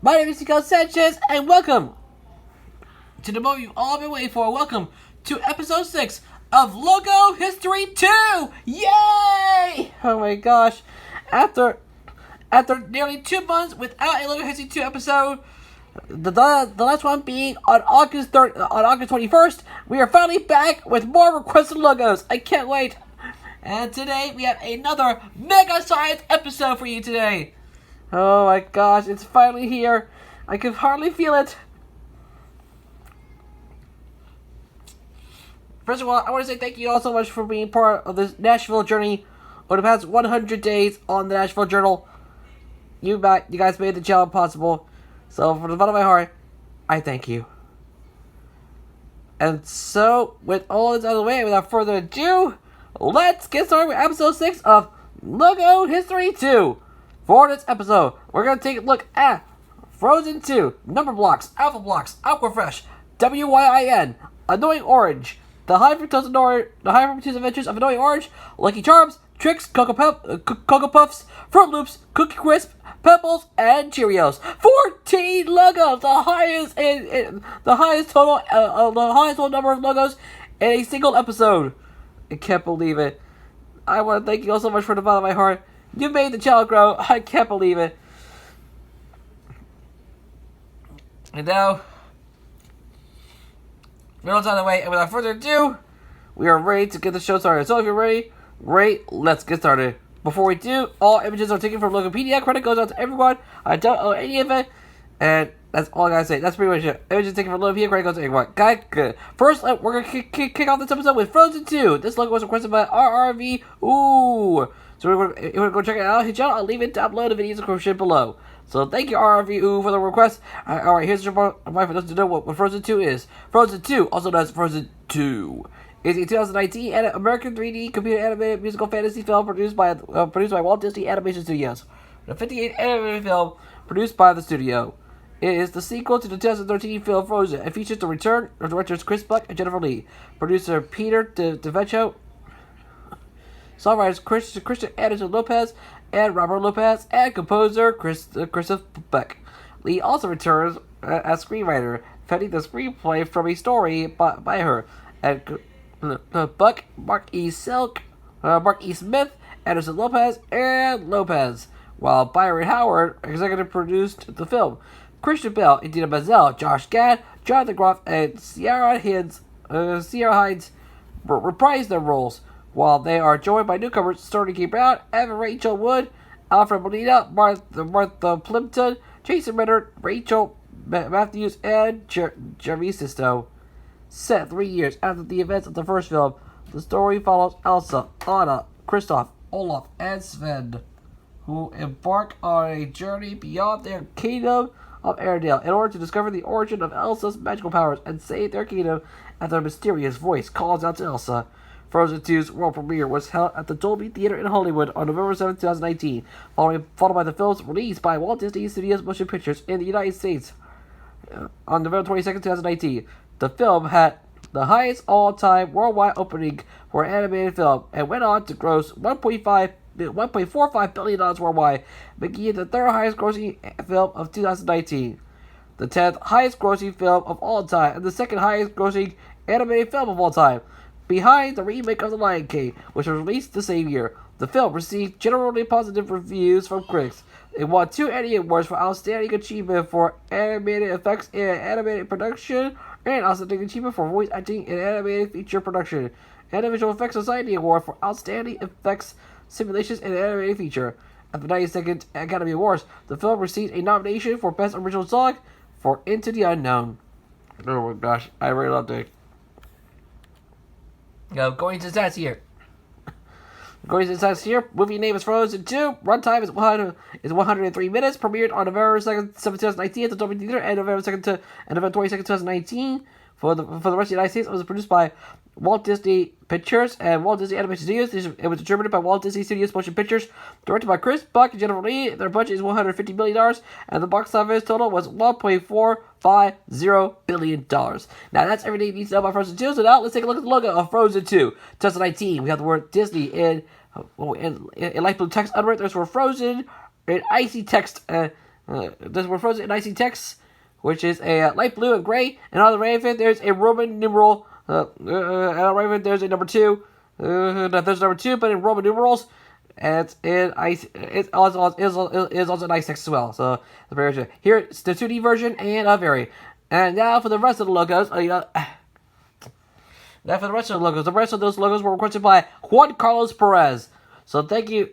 My name is Nico Sanchez, and welcome to the moment you've all been waiting for. Welcome to episode 6 of Logo History 2! Yay! Oh my gosh. After nearly 2 months without a Logo History 2 episode, the last one being on August 21st, we are finally back with more requested logos. I can't wait. And today we have another mega science episode for you today. Oh my gosh, it's finally here. I can hardly feel it. First of all, I want to say thank you all so much for being part of this Nashville journey over the past 100 days on the Nashville Journal. You guys made the challenge possible. So, from the bottom of my heart, I thank you. And so, with all this out of the way, without further ado, let's get started with episode 6 of Logo History 2. For this episode, we're going to take a look at Frozen 2, Numberblocks, Alphablocks, Aquafresh, WYIN, Annoying Orange, The High Fructose Adventures of Annoying Orange, Lucky Charms, Trix, Coco Puffs, Fruit Loops, Cookie Crisp, Pebbles, and Cheerios. 14 logos, the highest total number of logos in a single episode. I can't believe it. I want to thank you all so much from the bottom of my heart. You made the channel grow. I can't believe it. And now, we're all out of the way, and without further ado, we are ready to get the show started. So if you're ready, great, let's get started. Before we do, all images are taken from Wikipedia. Credit goes out to everyone. I don't own any of it. And that's all I gotta say. That's pretty much it. Images taken from Wikipedia. Credit goes to everyone. Good. First, we're gonna kick off this episode with Frozen 2. This logo was requested by RRV. So we're gonna go check it out. His channel, I'll leave it down below the video description below. So thank you, RRV, for the request. Alright, here's your point for those to know what Frozen 2 is. Frozen 2, also known as Frozen 2, is a 2019 American 3D computer animated musical fantasy film produced by Walt Disney Animation Studios. The 58th animated film produced by the studio. It is the sequel to the 2013 film Frozen and features the return of directors Chris Buck and Jennifer Lee, producer Peter DeVecchio, songwriters Christian Anderson Lopez and Robert Lopez, and composer Christopher Buck. Lee also returns as screenwriter, penning the screenplay from a story by her. And Buck, Mark E. Smith, Anderson Lopez, and Lopez, while Byron Howard executive produced the film. Christian Bale, Idina Menzel, Josh Gad, Jonathan Groff, and Sierra Hines reprised their roles, while they are joined by newcomers Stormy K. Brown, Evan Rachel Wood, Alfred Molina, Martha Plimpton, Jason Ritter, Rachel Matthews, and Jeremy Sisto. Set 3 years after the events of the first film, the story follows Elsa, Anna, Kristoff, Olaf, and Sven, who embark on a journey beyond their kingdom of Airedale in order to discover the origin of Elsa's magical powers and save their kingdom after a mysterious voice calls out to Elsa. Frozen 2's world premiere was held at the Dolby Theater in Hollywood on November 7, 2019, followed by the film's release by Walt Disney Studios Motion Pictures in the United States on November 22, 2019. The film had the highest all-time worldwide opening for an animated film and went on to gross $1.45 billion worldwide, making it the third highest grossing film of 2019, the 10th highest grossing film of all time, and the second highest grossing animated film of all time, behind the remake of The Lion King, which was released the same year. The film received generally positive reviews from critics. It won 2 Annie Awards for Outstanding Achievement for Animated Effects in Animated Production and Outstanding Achievement for Voice Acting in Animated Feature Production, and a Visual Effects Society Award for Outstanding Effects Simulations in Animated Feature. At the 92nd Academy Awards, the film received a nomination for Best Original Song for Into the Unknown. Oh my gosh, I really loved it. Going to stats here. Movie name is Frozen 2. Runtime is 103 minutes. Premiered on November 2nd, 2019 at the Dolby Theater and November 2nd and November 22nd, 2019. For the rest of the United States, it was produced by Walt Disney Pictures and Walt Disney Animation Studios. It was distributed by Walt Disney Studios Motion Pictures. Directed by Chris Buck and Jennifer Lee. Their budget is $150 million, and the box office total was $1.450 billion. Now, that's everything you need to know about Frozen 2. So now, let's take a look at the logo of Frozen 2. 2019, we have the word Disney in light blue text under it. There's for Frozen in icy text This word frozen in icing text, which is a light blue and gray. And on the Raven, there's a Roman numeral. And on the Raven, there's a number 2. There's number 2, but in Roman numerals. And it's in ice. It also in ice text as well. So the very here's the 2D version and a very. And now for the rest of the logos. Now for the rest of the logos. The rest of those logos were requested by Juan Carlos Perez. So thank you.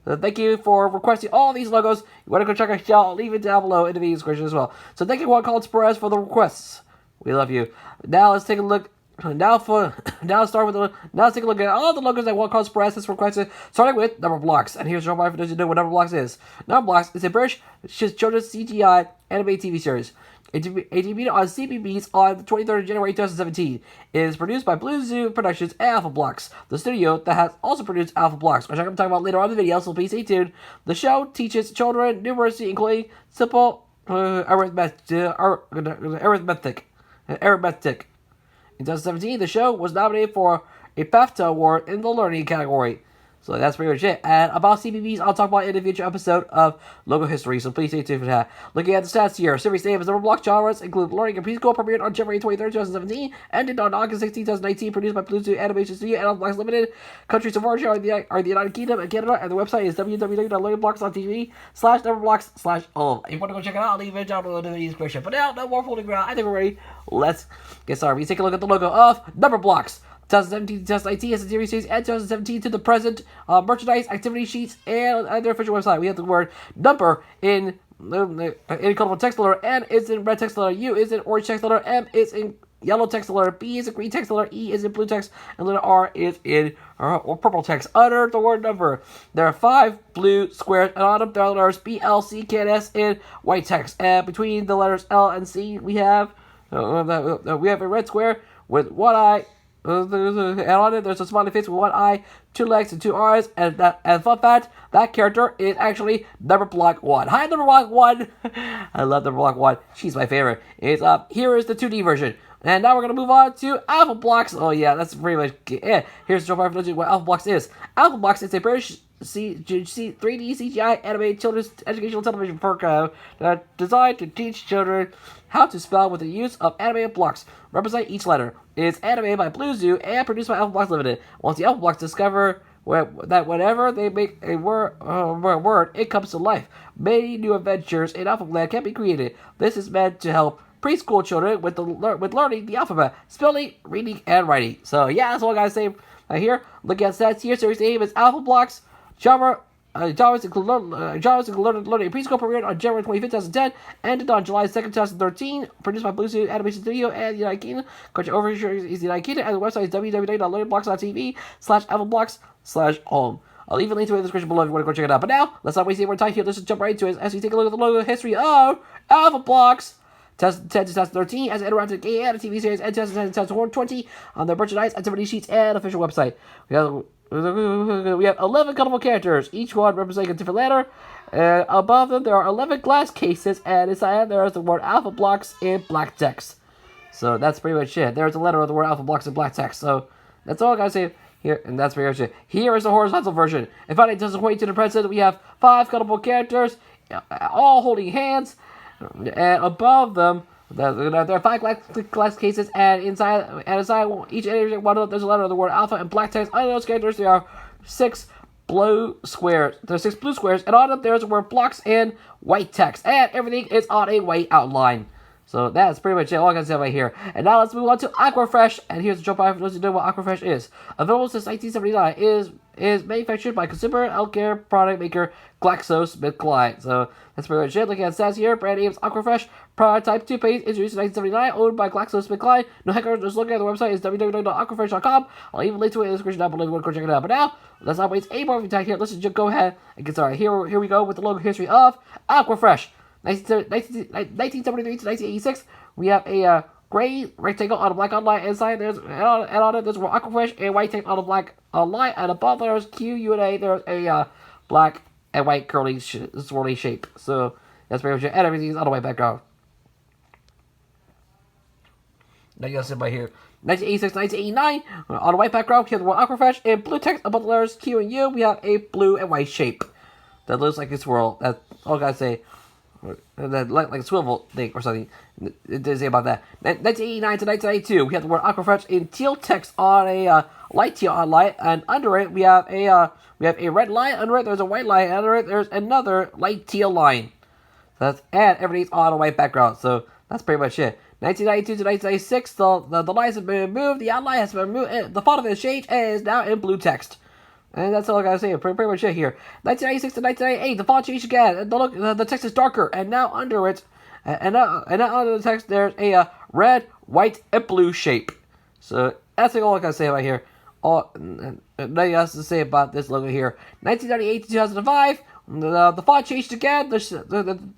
Thank you for requesting all these logos. You want to go check out, I'll leave it down below in the video description as well. So thank you, Juan Carlos Perez, for the requests. We love you. Now let's take a look. Let's take a look at all the logos that Juan Carlos Perez has requested, starting with Numberblocks. And here's your reminder for those who know what Numberblocks is. Numberblocks is a British children's CGI anime TV series. It debuted on CBeebies on the 23rd of January 2017. It is produced by Blue Zoo Productions and Alphablocks, the studio that has also produced Alphablocks, which I'm going to talk about later on in the video, so please stay tuned. The show teaches children numeracy, including simple arithmetic. In 2017, the show was nominated for a BAFTA award in the learning category. So that's pretty much it. And about CBeebies, I'll talk about it in a future episode of Logo History, so please stay tuned for that. Looking at the stats here, series name is Numberblocks. Genres include learning and preschool, premiered on January 23rd, 2017, ended on August 16, 2019, produced by Blue Zoo Animation Studio and Alphablocks Limited. Countries of origin are the United Kingdom and Canada, and the website is www.learningblocks.tv/Numberblocks/home. If you want to go check it out, I'll leave it down below in the video description. But now, no more fooling around. I think we're ready. Let's get started. We take a look at the logo of Numberblocks. 2017 to 2019 as a TV series, and 2017 to the present. Merchandise, activity sheets, and their official website. We have the word number in colorful text letter. N is in red text letter. U is in orange text letter. M is in yellow text letter. B is in green text letter. E is in blue text. And letter R is in purple text. Under the word number, there are 5 blue squares, and on them there are letters B, L, C, K, and S in white text. And between the letters L and C, we have a red square with one eye. And on it, there's a smiley face with one eye, 2 legs, and 2 arms. And fun fact, that character is actually Numberblock 1. Hi, Numberblock 1. I love Numberblock 1. She's my favorite. Here is the 2D version. And now we're going to move on to Alphablocks. Oh, yeah, that's pretty much it. Here's the what Alphablocks is. Alphablocks is a British 3D CGI animated children's educational television program that designed to teach children how to spell with the use of animated blocks represent each letter. It is animated by Blue Zoo and produced by Alphablocks Limited. Once the Alphablocks discover that whenever they make a word, it comes to life. Many new adventures in Alphabland can be created. This is meant to help preschool children with learning the alphabet, spelling, reading, and writing. So yeah, that's all I gotta say right here. Look at stats here. Series name is Alphablocks. Genres include learning preschool, premiered on January 25th, 2010, ended on July 2nd, 2013, produced by Blue Zoo Animation Studio and the United Kingdom. Country overture is the United Kingdom, and the website is www.learningblocks.tv/Alphablocks/home. I'll leave a link to it in the description below if you want to go check it out. But now, let's not waste any more time here. Let's just jump right into it as we take a look at the logo history of Alphablocks. 2010 to 2013 as an interactive game and a TV series, and 2010 to 2020 on their merchandise, activity sheets, and official website. We have 11 colorful characters, each one representing a different letter. And above them, there are 11 glass cases, and inside there is the word Alphablocks in black text. So that's pretty much it. There's a letter of the word Alphablocks in black text. So that's all I gotta say here, and that's pretty much it. Here is the horizontal version. And finally, to the present, we have 5 colorful characters, all holding hands. And above them, there are 5 glass cases, and inside each and every one of them, there's a letter of the word alpha in black text. Under those characters, there are 6 blue squares. There's 6 blue squares, and on them, there's the word blocks in white text, and everything is on a white outline. So that's pretty much it, all I can say right here. And now let's move on to Aquafresh, and here's the jump out for those who know what Aquafresh is. Available since 1979, is manufactured by consumer healthcare product maker GlaxoSmithKline. So that's pretty much it. Looking at stats here, brand name is Aquafresh. Prototype toothpaste introduced in 1979, owned by GlaxoSmithKline. No hackers, just look at the website is www.aquafresh.com. I'll leave a link to it in the description down below if you want to go check it out. But now, let's not waste any more time here. Let's just go ahead and get started. Here we go with the logo history of Aquafresh. 1973 to 1986, we have a gray rectangle on a black outline. Inside and on it there's Aquafresh, a white text on a black line, and above there's Q, U, and A. There's a black and white curly swirly shape. So that's pretty much it, and everything's on a white background. Now you gotta sit by here. 1986, 1989, on a white background, we have the word Aquafresh. In blue text above the letters Q and U, we have a blue and white shape that looks like a swirl. That's all I gotta say. like a swivel thing or something. It didn't say about that. 1989 to 1992, we have the word Aquafresh in teal text on a light teal on light, and under it we have a red line. Under it there's a white line. Under it there's another light teal line. So and everything's on a white background. So that's pretty much it. 1992 to 1996, the lines have been removed. The outline has been removed. The font of it has changed and is now in blue text. And that's all I gotta say. Pretty much it here. 1996 to 1998, the font changed again. The text is darker, and now under it, and now under the text there's a red, white, and blue shape. So that's all I gotta say about here. Nothing else to say about this logo here. 1998 to 2005, the font changed again. The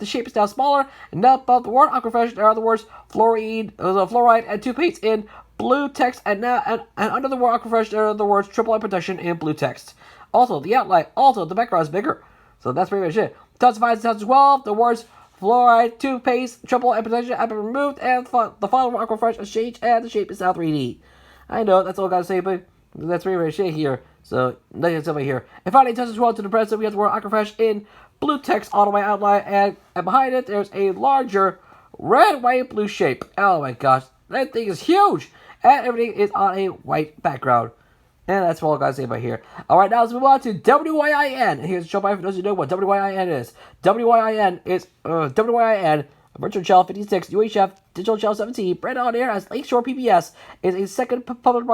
shape is now smaller, and now above the word Aquafresh there are the words fluoride and toothpaste in blue text, and under the word Aquafresh there are the words triple eye protection in blue text. Also, the outline, the background is bigger. So that's pretty much it. 2005 to 2012, the words fluoride, toothpaste, triple eye protection have been removed, and the font of Aquafresh has changed, and the shape is now 3D. I know, that's all I gotta say, but that's pretty much it here. So, nothing to say about here. And finally, 2012 to the present, we have the word Aquafresh in blue text on my outline, and behind it, there's a larger red, white, blue shape. Oh my gosh, that thing is huge! And everything is on a white background. And that's all I gotta say about here. Alright, now let's move on to WYIN. Here's a show by for those who know what WYIN is. WYIN is WYIN, Virtual Channel 56, UHF, Digital Channel 17, branded on air as Lakeshore PBS, is a secondary public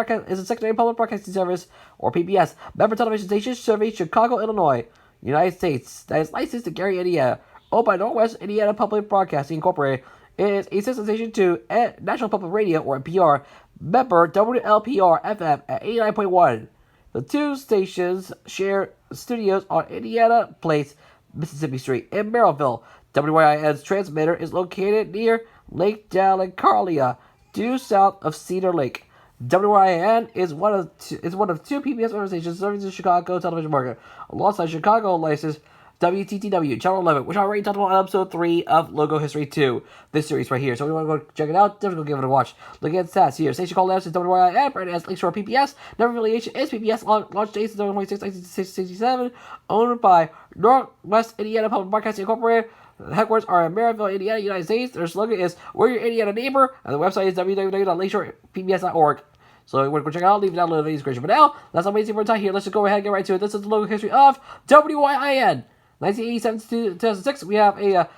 broadcasting service, or PBS, member television station serving Chicago, Illinois, United States, that is licensed to Gary, Indiana, owned by Northwest Indiana Public Broadcasting Incorporated. It is a sister station to National Public Radio, or NPR, member WLPR FM at 89.1. The two stations share studios on Indiana Place, Mississippi Street in Merrillville. WYIN's transmitter is located near Lake Dalecarlia, due south of Cedar Lake. WYIN is one of two PBS organizations serving the Chicago television market, alongside Chicago licensed WTTW, Channel 11, which I already talked about on episode 3 of Logo History 2, this series right here. So if you want to go check it out, definitely go give it a watch. Look at stats here. Station called is WYIN, branded as Lakeshore PBS. Number affiliation is PBS, launch date September 26, 1967, owned by Northwest Indiana Public Broadcasting Incorporated. The headquarters are in Merrillville, Indiana, United States. Their slogan is, "We're your Indiana neighbor," and the website is www.lakeshorepbs.org. So you want to go check it out, leave it down in the video description. But now, that's not wasting more time here. Let's just go ahead and get right to it. This is the logo history of WYIN. 1987 to 2006, we have a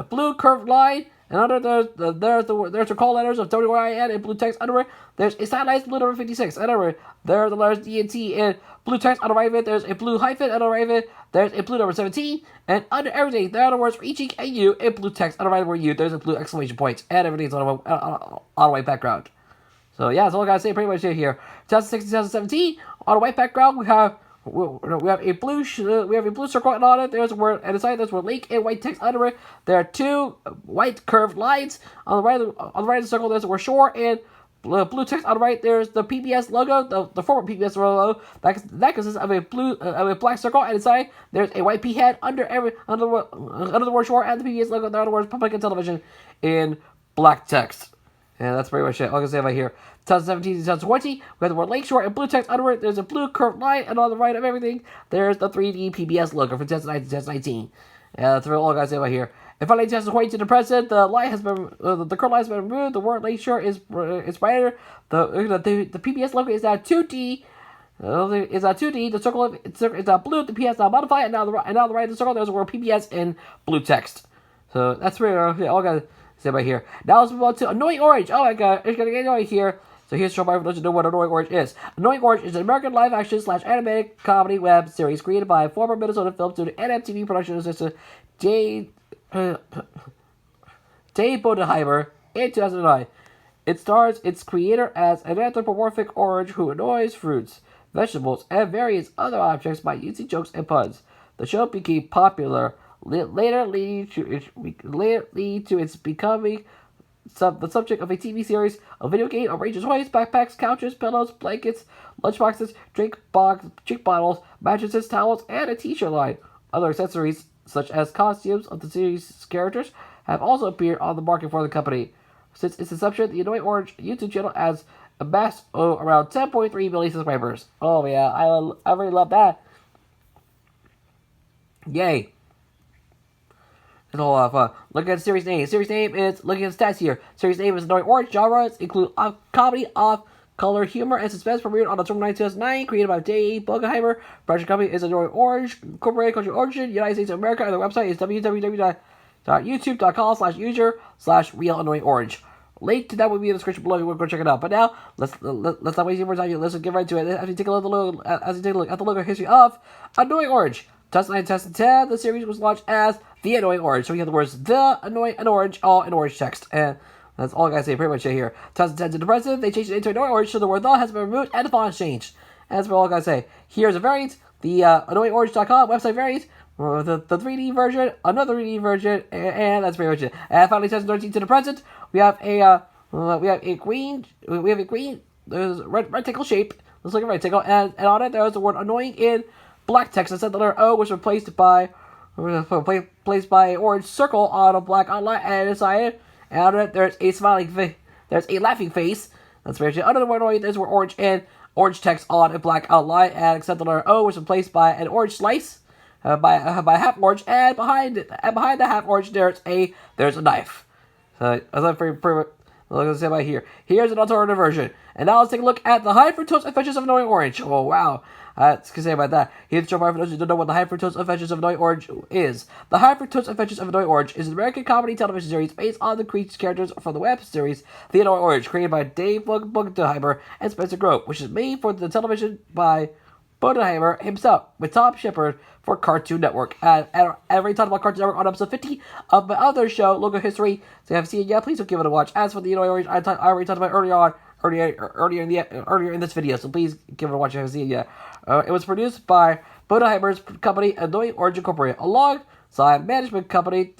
blue curved line, and under there's the call letters of WYIN in blue text. Under it, there's a stylized blue number 56. Under it, there are the letters D and T in blue text. On the right of it, there's a blue hyphen. On the right of it, there's a blue number 17. And under everything, there are the words for each and you in blue text. On the right of the word you, there's a blue exclamation point, and everything's on a white background. So yeah, that's all I gotta say. Pretty much it here. 2016, 2017, on a white background, we have a blue circle, and on it there's a word, and inside there's a word lake in white text. Under it, there are two white curved lines. On the right of the circle, there's a word shore, and blue text. On the right, there's the PBS logo, the former PBS logo. That consists of a black circle, and inside there's a white P head under the word shore, and the PBS logo. There are the words public and television in black text. And that's pretty much it. All I can say about here. 2017 to 2020, we have the word Lakeshore in blue text. Under it, there's a blue curved line, and on the right of everything, there's the 3D PBS logo for 2019 to 2019. And that's all I gotta say about here. And finally, 2020 to the present, the line has been the curved line has been removed. The word Lakeshore is brighter. The PBS logo is now 2D. It's not 2D. The circle is now blue. The P is now modified, and now the right of the circle, there's the word PBS in blue text. So that's really all I gotta say about here. Now let's move on to Annoying Orange. Oh my god, it's gonna get annoying here. So here's a show by for those who know what Annoying Orange is. Annoying Orange is an American live-action / animated comedy web series created by former Minnesota film studio and MTV production assistant Dave Bodenheimer in 2009. It stars its creator as an anthropomorphic orange who annoys fruits, vegetables, and various other objects by using jokes and puns. The show became popular, later leading to its becoming the subject of a TV series, a video game, a range of toys, backpacks, couches, pillows, blankets, lunchboxes, drink bottles, mattresses, towels, and a t-shirt line. Other accessories, such as costumes of the series' characters, have also appeared on the market for the company. Since its inception, the Annoying Orange YouTube channel has amassed around 10.3 million subscribers. Oh yeah, I really love that. Yay. It's a lot of fun. Look at the series name. Series name is, looking at the stats here. Series name is Annoying Orange. Genres include comedy, off-color humor, and suspense. Premiered on October 9, 2009. Created by Dave Bogenheimer. Production company is Annoying Orange. Incorporated country origin, United States of America. And their website is www.youtube.com/user/real-annoying-orange. Link to that will be in the description below if you want to go check it out. But now, let's not waste any more time. Let's get right to it. As we take a look at the logo history of Annoying Orange. 2009-2010, the series was launched as The Annoying Orange. So we have the words The Annoying and Orange, all in orange text. And that's all I gotta say pretty much here. 2010 to the present, they changed it into Annoying Orange, so the word The has been removed and the font has changed. And that's all I gotta say. Here's a variant, the AnnoyingOrange.com website variant, the 3D version, another 3D version, and that's pretty much it. And finally, 2013 to the present, we have a green rectangle shape. Let's look at rectangle, and on it there's the word Annoying in black text. Instead, the letter O was replaced by an orange circle on a black outline, and inside it, and under it, there's a smiling face. There's a laughing face. That's very interesting. Under the word Annoying, there's the word Orange and orange text on a black outline, and except the letter O was replaced by an orange slice, by half orange, and behind the half orange, there's a knife. So that's pretty look at this about here. Here's an alternative version, and now let's take a look at the high fructose adventures of Annoying Orange. Oh wow. Let's say about that. Here's the show for those who don't know what the High Fructose Adventures of Annoying Orange is. The High Fructose Adventures of Annoying Orange is an American comedy television series based on the creature characters from the web series The Annoying Orange, created by Dave Bogenheimer and Spencer Grove, which is made for the television by Bogenheimer himself, with Tom Shepard for Cartoon Network. And I already talked about Cartoon Network on episode 50 of my other show, Logo History. So if you haven't seen it yet, please don't give it a watch. As for The Annoying Orange, I already talked about earlier in this video, so please give it a watch if you haven't seen it yet. It was produced by Bogenheimer's company, Annoying Orange Incorporated, alongside management company,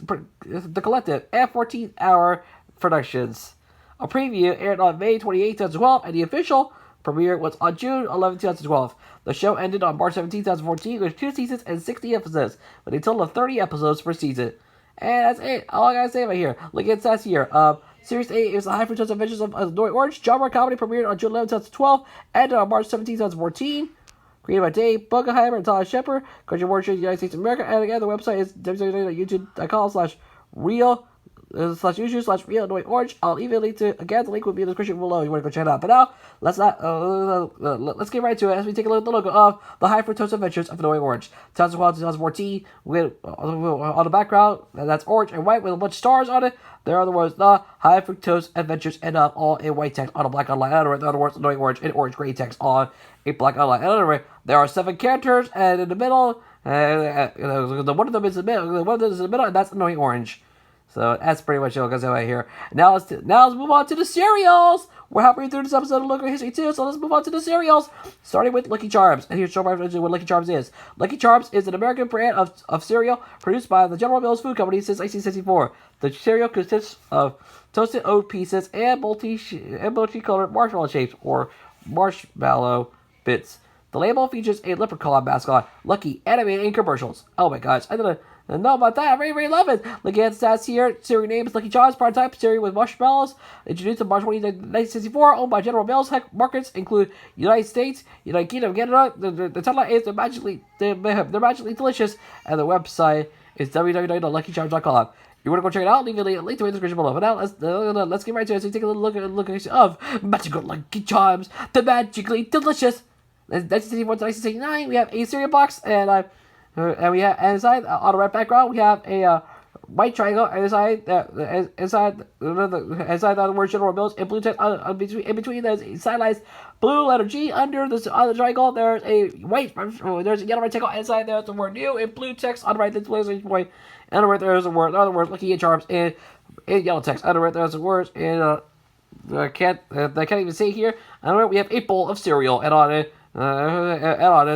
The Collective, and 14-Hour Productions. A preview aired on May 28, 2012, and the official premiere was on June 11, 2012. The show ended on March 17, 2014, with 2 seasons and 60 episodes, with a total of 30 episodes per season. And that's it. All I gotta say right here. Look at that here. Series 8 is the High Fructose Adventures of Annoying Orange. Genre comedy, premiered on June 11, 2012, ended on March 17, 2014. Created by Dave Bogenheimer and Tom Shepard. Country origin, United States of America. And again, the website is www.youtube.com/real-annoying-orange. I'll leave a link to, again, the link will be in the description below if you want to go check it out. But now, let's get right to it as we take a look at the logo of the High Fructose Adventures of Annoying Orange. 2012-2014, with on the background, that's orange and white with a bunch of stars on it. There are the words, The High Fructose Adventures, and all in white text on a black outline. In other words, Annoying Orange and orange gray text on a black outline. In other words, there are 7 characters, and in the middle, one of them is in the middle, and that's Annoying Orange. So that's pretty much all I got to say right here. Now let's move on to the cereals. We're halfway through this episode of Local History too, so let's move on to the cereals. Starting with Lucky Charms. And here's show what Lucky Charms is. Lucky Charms is an American brand of cereal produced by the General Mills Food Company since 1964. The cereal consists of toasted oat pieces and multicolored marshmallow shapes, or marshmallow bits. The label features a leprechaun mascot, Lucky, animated in commercials. Oh my gosh, I didn't know about that. I really love it. Look at the stats here. Cereal name is Lucky Charms. Prototype cereal with marshmallows. Introduced in March 1964. Owned by General Mills. Markets include United States, United Kingdom, Canada. The title is they're magically delicious. And the website is www.luckycharms.com. You want to go check it out? Leave a link to it in the description below. But now let's get right to it. So take a little look of Magical Lucky Charms. The magically delicious. 1964 to 1969. We have a cereal box and we have inside on the right background we have a white triangle, and inside the word General Mills in blue text in between there's a stylized blue letter G. Under the triangle there's a yellow rectangle, and inside there's the word new in blue text. On the right there's a point, and on the right there's a word, other words Lucky Charms in yellow text. On the right there's the words in I can't even see here. On the right we have a bowl of cereal, and on it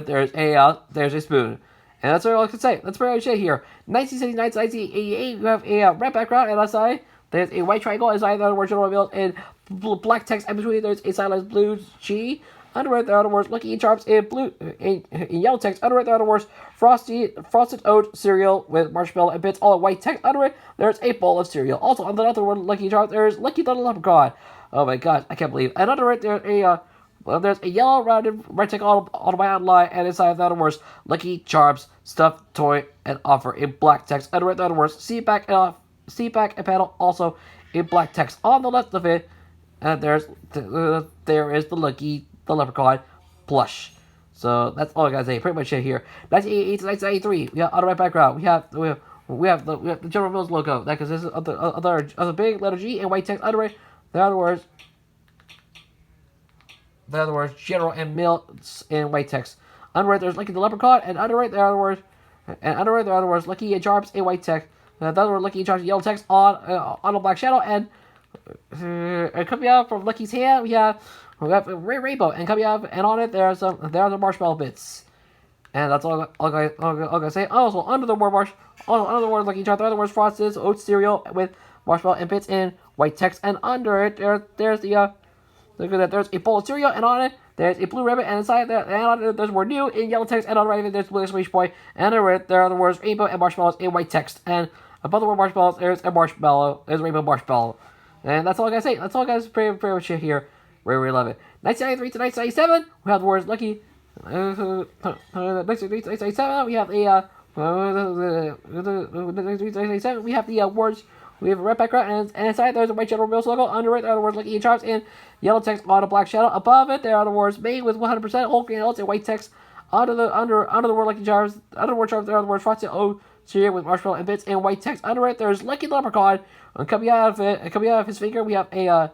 there's a spoon. And that's all I can say. That's pretty much it here. 1979 to 1988, we have a red background, and outside there's a white triangle. Inside the word General Mills in black text. In between there's a stylized blue G. Under it there are the words Lucky Charms in yellow text. Under it there are the words frosted oat cereal with marshmallow and bits, all in white text. Under it there's a bowl of cereal. Also under the word Lucky Charms there's Lucky the Leprechaun. Oh my god, I can't believe. And under it there's a Well, there's a yellow rounded red text on the way outline, and inside that words Lucky Charms, stuffed toy, and offer in black text. And the words seat back and panel also in black text. On the left of it, and there is the leprechaun plush. So that's all I gotta say. Pretty much it here. 1988 to 1993. We have on the right background. We have the General Mills logo that consists of the big letter G and white text under it. In other words, General and Mills in white text. Under it, there's Lucky the Leprechaun, and under it, there are the words, Lucky and Charms in white text. The other word, Lucky and Charms in yellow text on a black shadow, and coming out from Lucky's hand, we have a rainbow, and coming out, and on it, there are the marshmallow bits. And that's all I gotta say. Also, under the word Lucky Charms, there are the words Frosted oat cereal with marshmallow and bits in white text, and under it, there's a bowl of cereal, and on it, there's a blue ribbon, and inside that, and on it, there's the word new in yellow text, and on the right of it, there's Blue Swish Boy, and under it, there are the words rainbow and marshmallows in white text, and above the word marshmallows, there's a rainbow marshmallow. And that's all I gotta say. That's all I gotta say pretty much here. We love it. 1993 to 1997, we have the words Lucky. 1993 to 1997, we have we have the words. We have a red background, and inside there's a white General Mills logo. Under it, there are the words Lucky and Charms in yellow text on a black shadow. Above it, there are the words made with 100% whole grain oats in white text. Under the word Lucky Charms, under the word Charms, there are the words Frosted oat cereal with marshmallow and bits in white text. Under it, there's Lucky Leprechaun. And coming out of his finger, we have a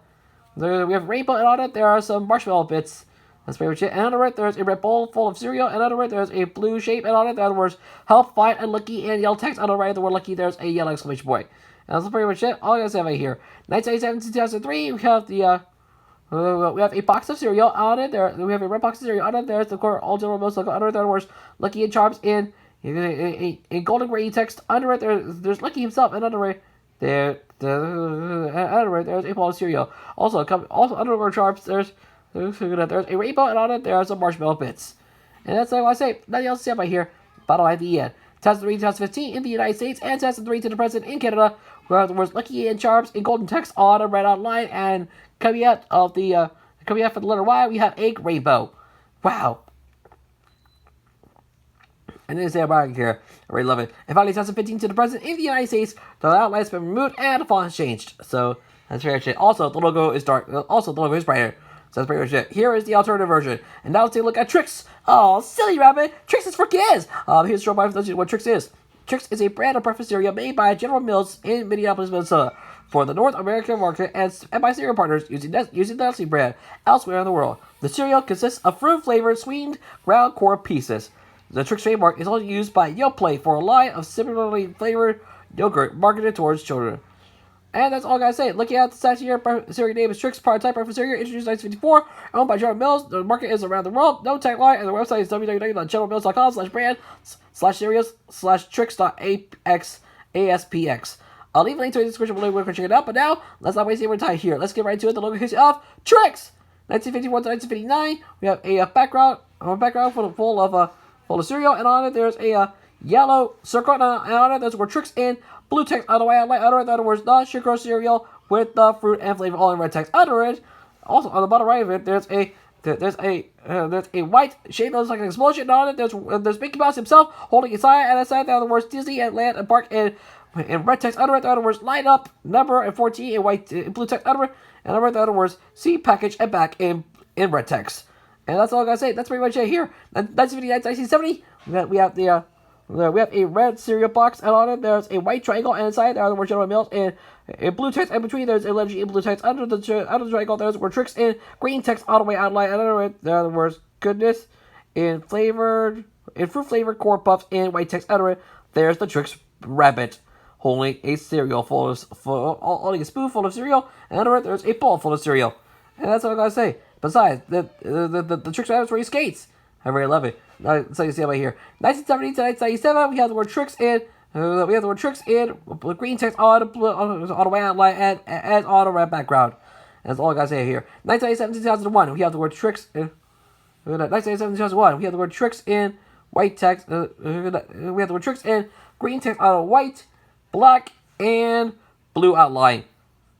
rainbow, and on it there are some marshmallow bits. That's pretty much it. And under it, there's a red bowl full of cereal, and under it, there's a blue shape, and on it, there are the words Help, Find, and Lucky in yellow text. On the right of the word Lucky, there's a yellow exclamation point. And that's pretty much it. All I gotta say right here. 1987 to 2003, we have we have a box of cereal on it. We have a red box of cereal on it. There's the core all General Mills logo. Under it, there are the words Lucky and Charms in golden gray text. Under it, there's Lucky himself, and under it, there's a bowl of cereal. Also under the word Charms, there's a rainbow, and on it, there are some marshmallow bits. And that's all I say. Nothing else to say about here. Bottom line at the end. 2003 2015 in the United States, and 2003 to the present in Canada, where the words Lucky and Charms in golden text on a red outline, and coming out for the letter Y, we have egg rainbow. Wow. And then say about it here. I really love it. And finally, 2015 to the present in the United States, the outline's been removed and the font has changed. So that's very much it. Also, the logo is dark. Also, the logo is brighter. So that's pretty much it. Here is the alternative version. And now let's take a look at Trix. Oh, silly rabbit. Trix is for kids. Here's a short bio for what Trix is. Trix is a brand of breakfast cereal made by General Mills in Minneapolis, Minnesota, for the North American market and by cereal partners using the Nestle brand elsewhere in the world. The cereal consists of fruit-flavored sweetened ground corn pieces. The Trix trademark is also used by Yoplait for a line of similarly flavored yogurt marketed towards children. And that's all I gotta say. Looking at the stats here, cereal name is Trix, prototype breakfast cereal, introduced in 1954, owned by General Mills. The market is around the world. No tagline, and the website is www.generalmills.com/brand/cereals/Trix.aspx. I'll leave a link to the description below where you can check it out, but now, let's not waste any more time here. Let's get right to it. The logo history of Trix! 1951 to 1959, we have a background full of cereal, and on it there's a yellow circle, and on it there's the word Trix in blue text on the way outline. Under it, there was the sugar cereal with the fruit and flavor all in red text. Under it, also on the bottom right of it, there's a white shape that looks like an explosion. And on it, there's Mickey Mouse himself holding a sign, and inside there are the words Disney and Land and Park in red text. Under it, there are the words Line Up, Number, and 14 in white in blue text. Under it, and under it, there are the words See, Package, and Back in red text. And that's all I gotta say. That's pretty much it here. 1959, 1970, we have a red cereal box, and on it there's a white triangle, and inside there are the word General Mills in blue text, and between there's a letter G in blue text. Under the triangle there's the word Trix in green text on the way outline, and under it there are the words Goodness in fruit flavored corn puffs in white text. Under it there's the Trix rabbit holding a cereal holding a spoonful of cereal, and under it there's a bowl full of cereal. And that's all I gotta say. Besides, the Trix rabbit's where he skates. I really love it. So you see right here. 1970 to 1997, we have the word Trix in green text on the way outline and on a red background. And that's all I gotta say here. 1997 to 2001, we have the word Trix. 1997 to 2001, we have the word Trix in white text. We have the word Trix in green text on a white, black, and blue outline.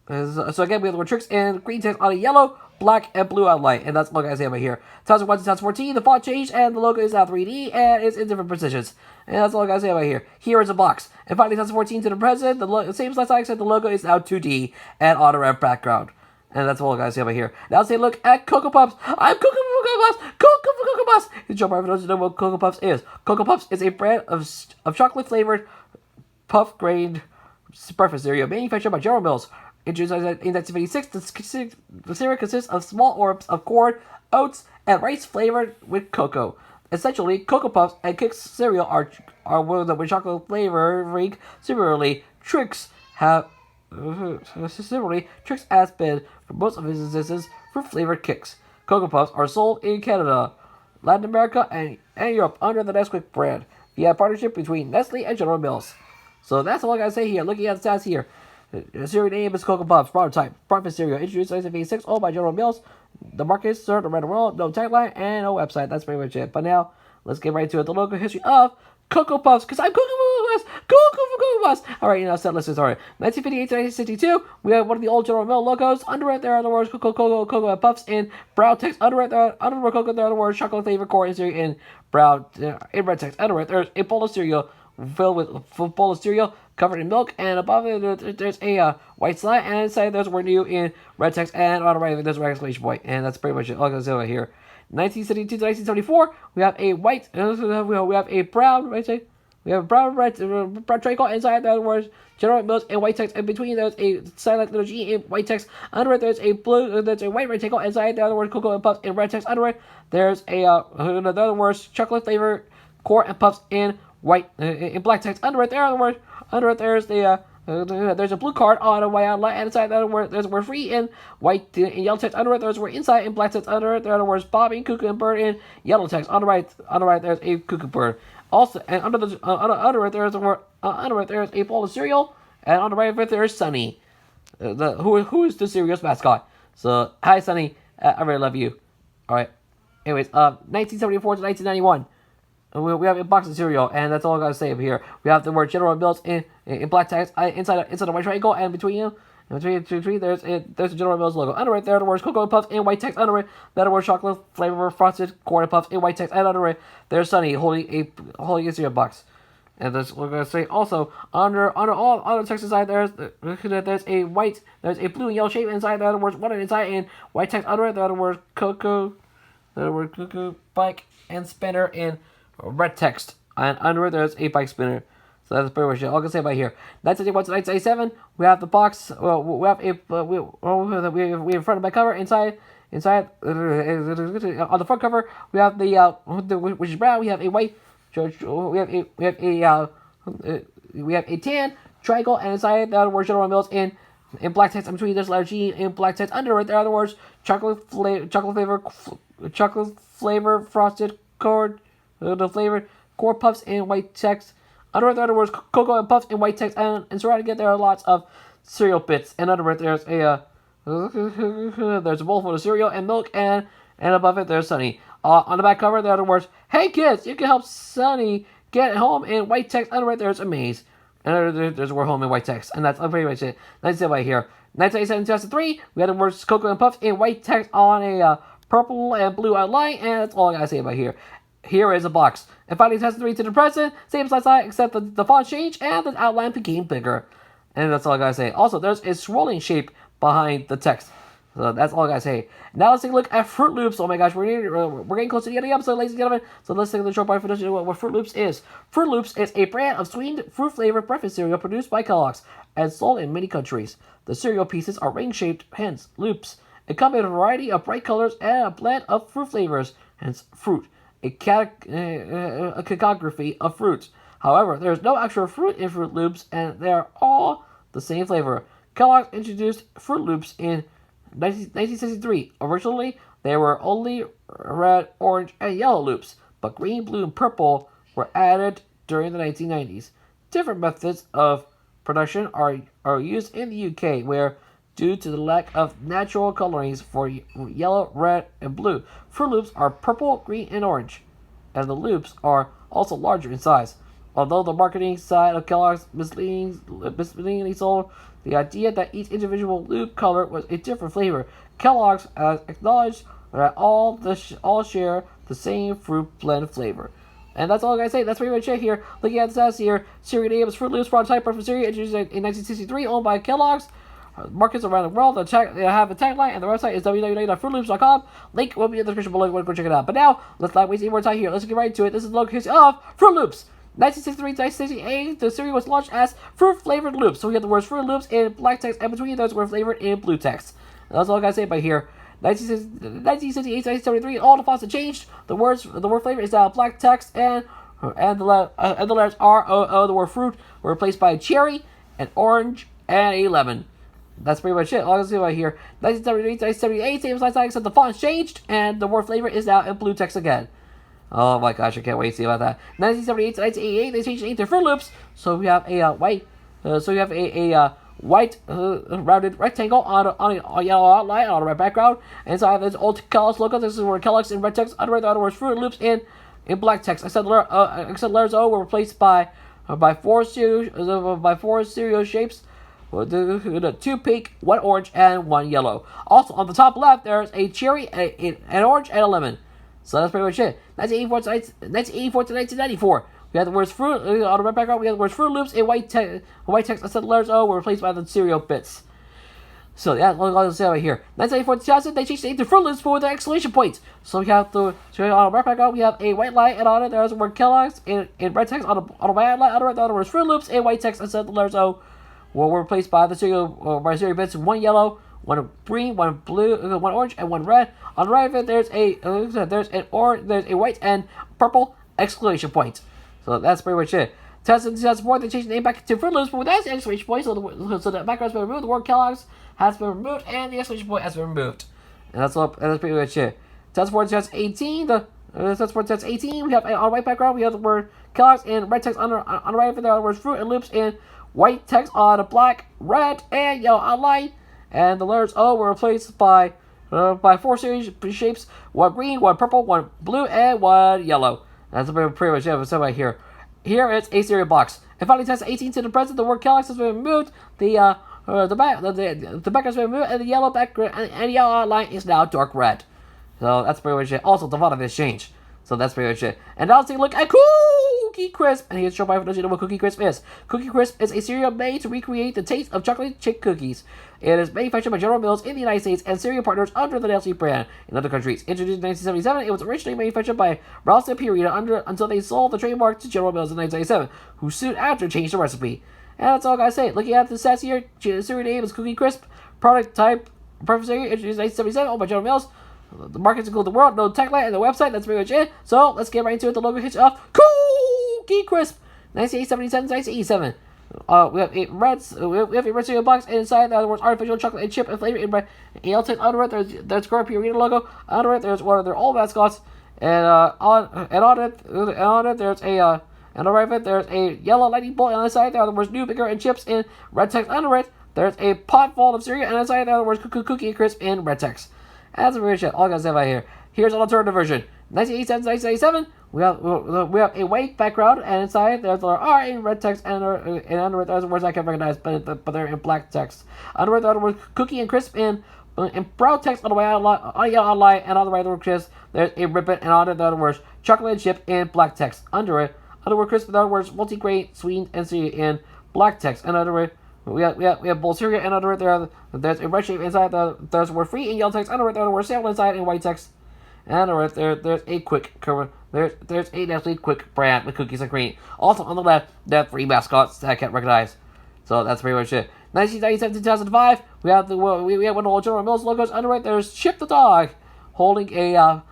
So again, we have the word Trix in green text on a yellow, black and blue outline, and that's what I say about here. 2001 to 2014, the font changed, and the logo is now 3D, and it's in different positions. And that's all I gotta say about here. Here is a box. And finally, 2014 to the present, the same size, except the logo is now 2D and on a red background. And that's all I gotta say about here. Now let's take a look at Coco Pops. I'm Coco Pops! Coco Pops! It's your part for those who know what Coco Pops is. Coco Pops is a brand of chocolate-flavored, puff-grained breakfast cereal manufactured by General Mills. Introduced in 1956, the cereal consists of small orbs of corn, oats, and rice flavored with cocoa. Essentially, Coco Pops and Kix cereal are with chocolate flavoring. Similarly, Trix has been for most of its existence fruit flavored Kix. Coco Pops are sold in Canada, Latin America, and Europe under the Nesquik brand via a partnership between Nestle and General Mills. So that's all I gotta say here. Looking at the stats here. The cereal name is Coco Pops. Prototype. Breakfast cereal. Introduced in 1986, owned by General Mills. The market is served around the world. No tagline and no website. That's pretty much it. But now, let's get right to it. The local history of Coco Pops. Because I'm Coco Pops. Coco Pops. Alright, you know, set listers. Alright. 1958 to 1962, we have one of the old General Mills logos. Under it, there are the words Coco Puffs in brown text. Under it, under the Coco, there are the words chocolate flavored corn cereal in brown, in red text. Under it, there's a bowl of cereal filled with a bowl of cereal covered in milk, and above it there's a white slide, and inside there's word new in red text, and on the right there's an exclamation point, and that's pretty much it. All I'm gonna say right here. 1972 to 1974, we have a white, we have a brown, right? We have a brown triangle inside there words General Mills in white text, and between there's a silent little G in white text. Under it there's a blue, there's a white rectangle inside there words Cocoa and Puffs in red text. Under it there's a other words chocolate flavored corn and puffs in white in black text. Under it there are the words. Under it there's there's a blue card on a white outline, and inside there's a word free in white in yellow text. Under it there's a word inside in black text. Under it there are the words Bobby, Cuckoo, and Bird in yellow text. On the right there's a cuckoo bird. Also, and under it there's a word. Under it there's a bowl of cereal, and on the right of it there's Sunny, who is the cereal's mascot. So hi Sunny, I really love you. All right. Anyways, 1974 to 1991. We have a box of cereal, and that's all I gotta say over here. We have the word General Mills in black text inside a white triangle, and between there's a General Mills logo. Under it there are the words Cocoa Puffs in white text. Under it there are the words chocolate flavor frosted corn puffs in white text, and under it there's Sunny holding a cereal box. And that's what I'm gonna say. Also, under all the text inside there's a blue and yellow shape inside. There are the words one inside in white text. Under it there are the words Cocoa, bike, and spinner in red text, and under it there's a bike spinner. So that's pretty much it. All I can say about here. 1981 to 1987, we have the box. Well, we have a front and back cover. Inside on the front cover, we have which is brown. We have a white. We have a tan triangle, and inside the words General Mills in black text. In between there's letter G in black text. Under it there are the words chocolate flavor frosted corn. The flavored corn puffs in white text. Under it there are the words Cocoa and Puffs in white text, and surrounding it there are lots of cereal bits. And under it there's a bowl full of cereal and milk, and above it there's Sunny. On the back cover there are the words Hey kids, you can help Sunny get home in white text. Under it there's a maze, and under there's a word home in white text, and that's pretty much it. Let's see right here. 1987 2003, we had the words Cocoa and Puffs in white text on a purple and blue outline, and that's all I gotta say about here. Here is a box. And finally, 2003 to the present, same size, except the font changed and the outline became bigger. And that's all I gotta say. Also, there's a scrolling shape behind the text. So that's all I gotta say. Now let's take a look at Froot Loops. Oh my gosh, we're getting close to the end of the episode, ladies and gentlemen. So let's take a short part for what Froot Loops is. Froot Loops is a brand of sweetened fruit-flavored breakfast cereal produced by Kellogg's and sold in many countries. The cereal pieces are ring-shaped, hence loops. It comes in a variety of bright colors and a blend of fruit flavors, hence fruit. A category of fruits. However, there is no actual fruit in Froot Loops, and they are all the same flavor. Kellogg's introduced Froot Loops in 1963. Originally, they were only red, orange, and yellow loops, but green, blue, and purple were added during the 1990s. Different methods of production are used in the UK, where due to the lack of natural colorings for yellow, red, and blue, Froot Loops are purple, green, and orange, and the loops are also larger in size. Although the marketing side of Kellogg's misleadingly sold the idea that each individual loop color was a different flavor. Kellogg's acknowledged that all share the same fruit blend flavor. And that's all I gotta say. That's pretty much it here. Looking at the stats here, cereal name is Fruit Loops, prototype breakfast cereal introduced in 1963, owned by Kellogg's. Markets around the world. They have a tagline, and the website is www.fruitloops.com. Link will be in the description below. Go check it out. But now, let's not waste any more time here. Let's get right into it. This is the location of Fruit Loops. 1963 to 1968, the cereal was launched as fruit flavored loops. So we have the words Fruit Loops in black text, and between those were flavored in blue text. And that's all I gotta say about here. 1968 to 1973, all the fonts have changed. The word flavor is now black text, and the letters R-O-O, the word fruit, were replaced by cherry, and orange, and a lemon. That's pretty much it. All I can see right here. 1978 to 1978, same size tag, except the font changed, and the word flavor is now in blue text again. Oh my gosh, I can't wait to see about that. 1978 to 1988, they changed the name to Fruit Loops. So we have a white rounded rectangle on a yellow outline on a red background. And inside there's old Kellogg's logo. This is where Kellogg's in red text. Under the other words Fruit Loops in black text. Except letters O were replaced by four cereal shapes. Two pink, one orange, and one yellow. Also, on the top left, there's a cherry, an orange, and a lemon. So that's pretty much it. 1984 to 1994. We have the words fruit on the red background. We have the words Fruit Loops in white text. Instead of letters O were replaced by the cereal bits. So yeah, all I'll say right here. 1994 to 2000, they changed the name to Fruit Loops for the exclamation points. So we have on the red background, we have a white line, and on it there's the word Kellogg's in red text. On a white line, on the other words Fruit Loops in white text. Instead of the letters O were replaced by the cereal bits. One yellow, one green, one blue, one orange, and one red. On the right of it, there's a white and purple exclamation point. So that's pretty much it. 2004, they changed the name back to Fruit Loops, but without the exclamation point, so the background has been removed, the word Kellogg's has been removed, and the exclamation point has been removed. And that's pretty much it. 2004 to 2018, 2018, we have on white background, we have the word Kellogg's in red text. On the right of it, there are the words Fruit and Loops in white text on a black, red, and yellow outline. And the letters O were replaced by four series shapes: one green, one purple, one blue, and one yellow. That's pretty much it. So right here. Here it's a cereal box. And finally, 2018 to the present, the word Kellogg's has been removed. The back has been removed, and the yellow background and yellow outline is now dark red. So that's pretty much it. Also, the font of this changed. So that's pretty much it. And now let's take a look at Cookie Crisp. And here's show by for those who know what Cookie Crisp is. Cookie Crisp is a cereal made to recreate the taste of chocolate chip cookies. It is manufactured by General Mills in the United States and cereal partners under the Nestle brand in other countries. Introduced in 1977, it was originally manufactured by Ralph and Purina until they sold the trademark to General Mills in 1997, who soon after changed the recipe. And that's all I gotta say. Looking at the stats here, the cereal name is Cookie Crisp. Product type, preference area, introduced in 1977, owned by General Mills. The markets include the world, no tagline, and the website. That's pretty much it. So let's get right into it. The logo hitch of Cookie Crisp, 1977 to 1987. We have a red cereal box, and inside the other words artificial chocolate and chip and flavor in red. And yellow text. Under it, there's Coco Purina logo. Under it, there's one of their old mascots, and on it, there's a and on the right of it, there's a yellow lightning bolt. And on the side, there are the words new, bigger, and chips in red text. Under it, there's a pot full of cereal, and inside there are the words Cookie Crisp in red text. That's a weird shit. All I gotta say right here. Here's an alternative version. 1987 to 1987, we have a white background, and inside there's the R in red text, and under it there's words I can't recognize, but they're in black text. Under it there are the words Cookie and Crisp in brown text on the way on a yellow outline, and on the right of the word Crisp, there's a ribbon, and on it there are the words Chocolate and Chip in black text. Under the word Crisp, there are the words Multigrain, Sweetened, and Cereal in black text. And under it, we have bowl cereal, and under it there's a red shape inside. There's the word free in yellow text. Under it, there's the word sale inside in white text. And under it, there's a quick cover. There's a Nestle Quick brand with cookies and cream. Also on the left, there are three mascots that I can't recognize. So that's pretty much it. 1997 to 2005, we have one of the General Mills logos. Under it, there's Chip the dog holding a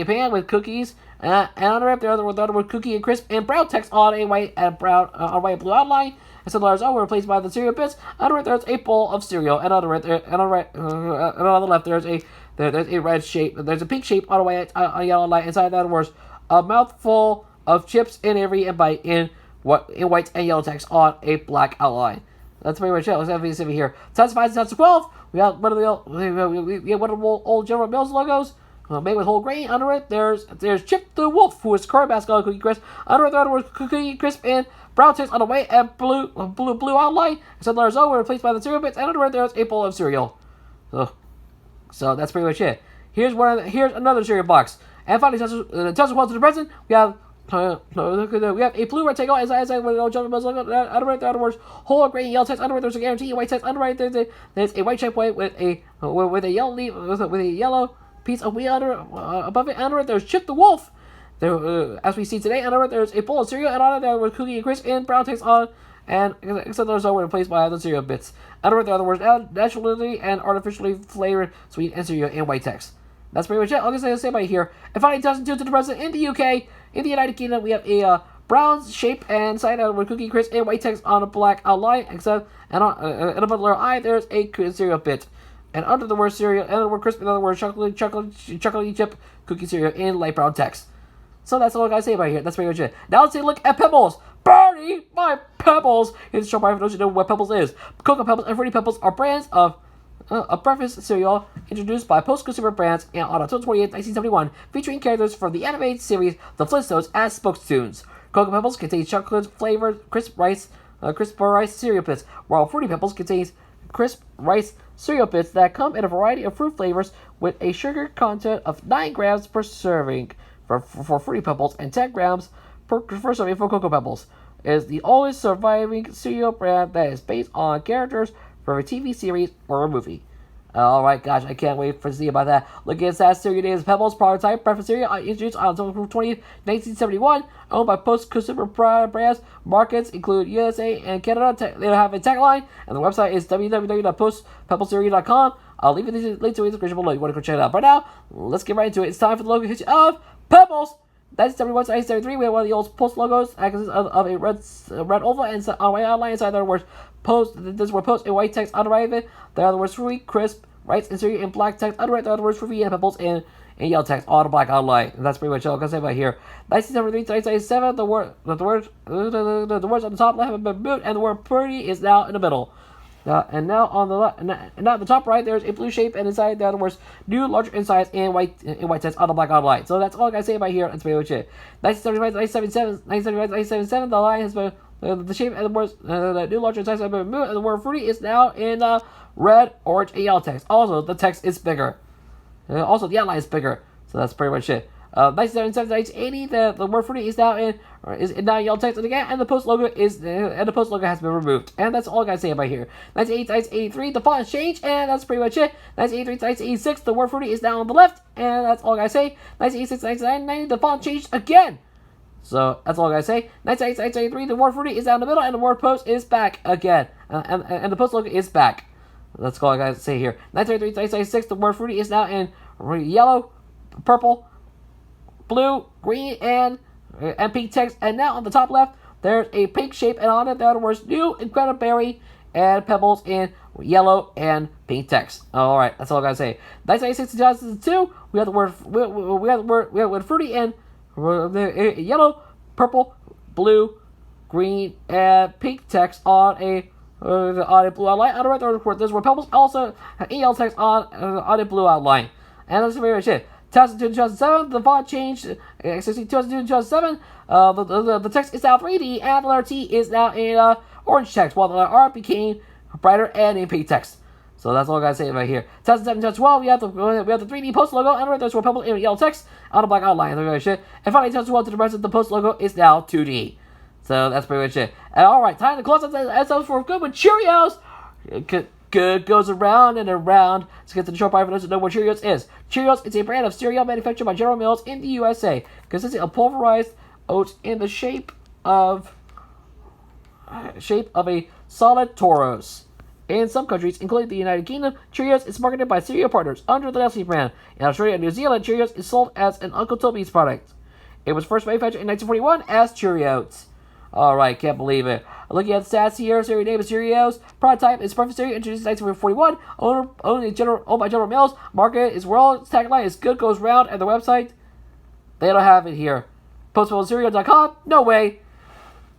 pan with cookies. And under it, there's the word Cookie and Crisp and brown text on a white and blue outline. And some letters O were replaced by the cereal bits. Under it, there's a bowl of cereal, and under it, and on the left, there's a red shape. There's a pink shape on a white, a yellow line. Inside that words a mouthful of chips in every bite in white and yellow text on a black outline. That's pretty much it. Let's have this over here. 2005 to 2012, we have one of the old General Mills logos. Made with whole grain. Under it, there's Chip the Wolf, who is current mascot of Cookie Crisp. Under it, there are Cookie Crisp and brown text on the way and blue outline. Except letters O were replaced by the cereal bits, and on the right there's a bowl of cereal. So that's pretty much it. Here's another cereal box. And finally, touch one to the present. We have a blue rectangle as with no jumping buzz logo. On the right there, words whole grain yellow text. On the right there's a guarantee white text. On the right there's a white checkpoint with a yellow leaf with a yellow piece of wheat above it. On the right there's Chip the Wolf. There, as we see today, on the right there's a bowl of cereal, and on it there was cookie and crisp and brown text on, and except those are replaced by the cereal bits. On the right there are the words naturally and artificially flavored sweet and cereal in white text. That's pretty much it. I'll just say by here. And finally, 2002 to the present in the UK. In the United Kingdom, we have a brown shape and side out with cookie crisp and white text on a black outline. Except and above the letter I, there's a cereal bit. And under the word cereal and the word crisp, and the word chocolate chip cookie cereal in light brown text. So that's all I gotta say about here. That's pretty much it. Now let's take a look at Pebbles. Bernie, my Pebbles. Here's a show by for those who know what Pebbles is. Coco Pebbles and Fruity Pebbles are brands of a breakfast cereal introduced by post-consumer brands on October 28, 1971, featuring characters from the animated series The Flintstones as spokestunes. Coco Pebbles contains chocolate-flavored crisp rice cereal bits, while Fruity Pebbles contains crisp rice cereal bits that come in a variety of fruit flavors with a sugar content of 9 grams per serving for Fruity Pebbles and 10 grams per serving for Coco Pebbles. It is the only surviving cereal brand that is based on characters from a TV series or a movie. Alright, gosh, I can't wait to see about that. Look at that cereal days Pebbles prototype breakfast cereal introduced on October 20th, 1971, owned by post-consumer brands. Markets include USA and Canada. They have a tagline, and the website is www.postpebblescereal.com. I'll leave it link to it in the description below. You want to go check it out. But now, let's get right into it. It's time for the logo history of Pebbles. 1971 to 1973, we have one of the old post logos of a red oval and on the white outline inside there words post. This word post in white text on the right of it. There are the words fruity, crisp, rice, and cereal in black text. On the right there are the words fruity and Pebbles in yellow text on the black outline. And that's pretty much all I'm gonna say about here. 1973 to 1977, the words on the top left have been moved, and the word pretty is now in the middle. And now on the left, and now at the top right, there's a blue shape, and inside there, the words new, larger in size, and white text on the black outline. So that's all I gotta say about here. That's pretty much it. 1975 to 1977, the line has been the shape and the words the new, larger in size have been moved, and the word fruity is now in red, orange, and yellow text. Also, the text is bigger. Also, the outline is bigger. So that's pretty much it. 1977 to 1980, the word fruity is now in yellow text, and again, and the post logo has been removed. And that's all I gotta say about here. 1980 to 1983, the font has changed, and that's pretty much it. 1983 to 1986, the word fruity is now on the left, and that's all I gotta say. 1986 to 1990, the font changed again. So that's all I gotta say. 1983, the word fruity is down the middle, and the word post is back again, and the post logo is back. That's all I gotta say here. 1983 to 1986, the word fruity is now in yellow, purple, blue, green, and pink text. And now on the top left, there's a pink shape, and on it there are the words new, incredible berry, and Pebbles in yellow and pink text. All right, that's all I gotta say. 1996 to 2002, we have the word fruity in yellow, purple, blue, green, and pink text on a blue outline. On the right, there's word Pebbles also in yellow text on a blue outline. And that's very much it. 2002 to 2007, the font changed. 2002 to 2007, the text is now 3D, and the letter T is now in orange text, while the letter R became brighter and in pink text. So that's all I gotta say right here. 2007 to 2012, we have the 3D post logo, and there's Pebbles in yellow text on a black outline. And finally, 2012 to the rest of the post logo is now 2D. So that's pretty much it. And all right, time to close out the episode for good with Cheerios. Good goes around and around. Let's get to the short part for those who know what Cheerios is. Cheerios is a brand of cereal manufactured by General Mills in the USA, consisting of pulverized oats in the shape of a solid torus. In some countries, including the United Kingdom, Cheerios is marketed by cereal partners under the Nestle brand. In Australia and New Zealand, Cheerios is sold as an Uncle Toby's product. It was first manufactured in 1941 as Cheerios. Alright, can't believe it. Looking at the stats here, cereal name is Cheerios. Prototype is breakfast cereal introduced in 1941. Owned by General Mills. Market is world. Tagline is good goes round. And the website, they don't have it here. Postpebblescereal.com? No way.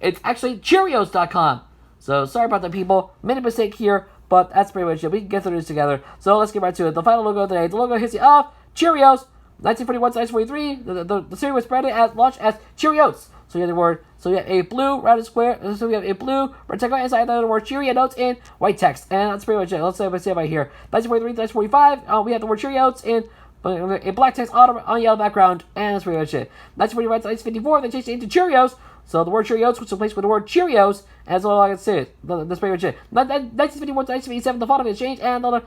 It's actually Cheerios.com. So sorry about that, people. Made a mistake here, but that's pretty much it. We can get through this together. So let's get right to it. The final logo of the day. The logo hits you off. Cheerios. 1941 to 1943, the series was branded as launched as Cheerios. So you have the word. So you have a blue rounded square. So we have a blue rectangle inside the word Cheerio notes in white text, and that's pretty much it. Let's say right here. 1943 to 1945, we have the word Cheerios in a black text on yellow background, and that's pretty much it. 1945 to 1954, they changed it into Cheerios. So the word Cheerios was replaced with the word Cheerios, and that's all I can say. That's pretty much it. 1951 to 1987, the font was changed, and the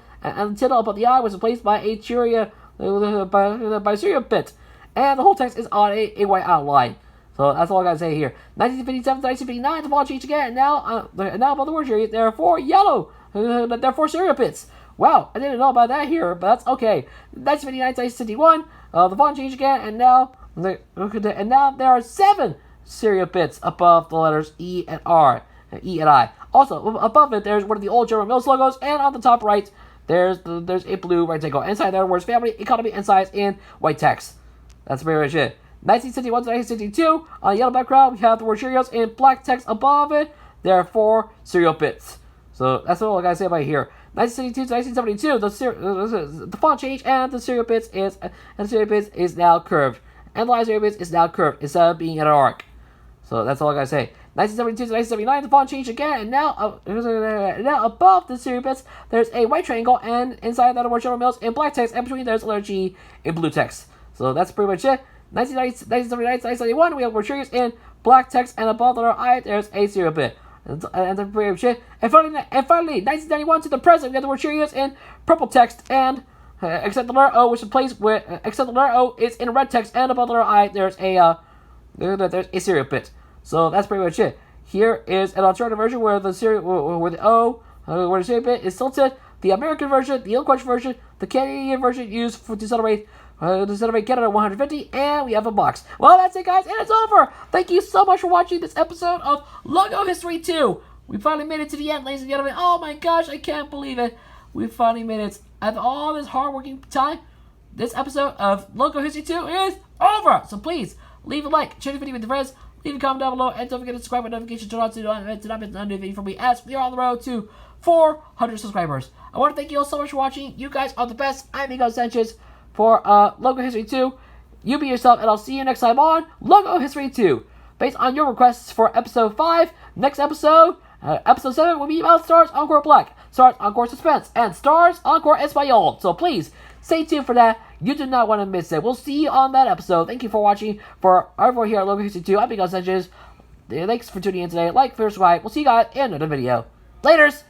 tilde above the I was replaced by a Cheerio by cereal bit, and the whole text is on a white outline. So that's all I gotta say here. 1957 to 1959, the font changed again, and now above the word Cheerios, there are 4 yellow. There are 4 cereal bits. Wow, I didn't know about that here, but that's okay. 1959 to 1961, the font changed again, and now there are 7 cereal bits above the letters E and I. Also, above it, there's one of the old General Mills logos, and on the top right, there's a blue rectangle. Inside there, words family, economy, and size in white text. That's pretty much it. 1961 to 1962, on the yellow background, we have the word Cheerios in black text above it. There are 4 cereal bits. So that's all I gotta say about here. 1962 to 1972, the font changed, and the cereal bits is now curved. And the line cereal bits is now curved instead of being at an arc. So that's all I gotta say. 1972 to 1979, the font changed again, and now above the cereal bits, there's a white triangle, and inside that are more General Mills in black text, and between there's a letter G in blue text. So that's pretty much it. 1979 to 1971, we have more Cheerios in black text, and above the letter I, there's a cereal bit. And that's pretty much it. And finally, 1991 to the present, we have the word Cheerios in purple text, and except the letter O, which is replaced with except the letter O is in red text, and above the letter I, there's a cereal bit. So that's pretty much it. Here is an alternative version where the cereal bit is tilted. The American version, the unquestioned version, the Canadian version used to celebrate Canada 150, and we have a box. Well, that's it, guys, and it's over. Thank you so much for watching this episode of Logo History 2. We finally made it to the end, ladies and gentlemen. Oh my gosh, I can't believe it. We finally made it. After all this hard-working time, this episode of Logo History 2 is over. So please, leave a like, share the video with your friends, leave a comment down below, and don't forget to subscribe with notifications turned on to not miss a new video from me, as we are on the road to 400 subscribers. I want to thank you all so much for watching. You guys are the best. I'm Miguel Sanchez for Logo History 2. You be yourself, and I'll see you next time on Logo History 2. Based on your requests for episode 5, next episode, episode 7 will be about Stars Encore Black, Stars Encore Suspense, and Stars Encore Español. So please, stay tuned for that. You do not want to miss it. We'll see you on that episode. Thank you for watching. For everyone here at Logo History 2, I'm Miguel Sanchez. Thanks for tuning in today. Like, subscribe. We'll see you guys in another video. Laters!